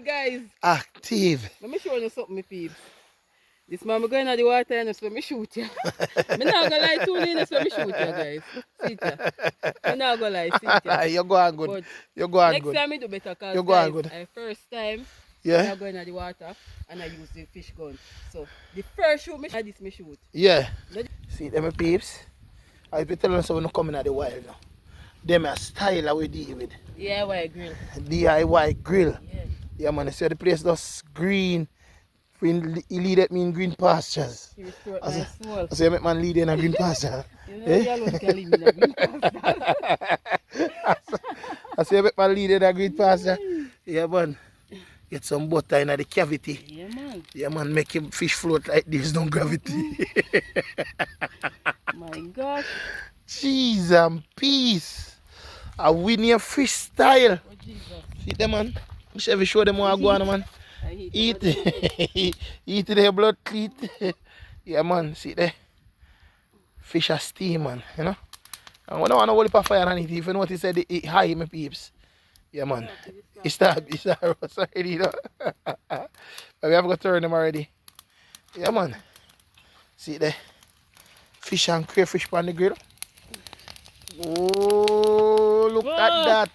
Guys, Active. let me show you something, my peeps. This man, I'm going to the water and so me shoot ya. Me not gonna lie, 2 minutes so me shoot ya, guys. See ya. Me not gonna lie, see ya. You're going good. But You're going next good. time I do better, cause You're going guys, good. I first time Yeah? I go in the water and I use the fish gun. So the first shoot me shot, this me shoot. Yeah. Not See them my peeps. I've been telling us when you come in the wild now. Them a style that we deal with. DIY grill. DIY grill. Yeah. Yeah man, see the place just green. He leaded me in green pastures. He restored my soul. I say make man lead in a green pasture. You know, you alone can leave me in a green pasture. I say make man lead in a green pasture. Yeah man. Get some butter in the cavity. Yeah man. Yeah man, make him fish float like there's no gravity. My gosh. Cheese and peace. A Winnie freestyle. Oh Jesus. See them man? We should show them how I go on man. I hate Eat it. eat their blood cleat. Yeah man, see there. Fish are steam man, you know. And we don't want to hold up a fire on it. If you notice that it high my peeps. Yeah man. It's that roast already, you know. But we have got to turn them already. Yeah man. See there. Fish and crayfish on the grill. Oh, look at that.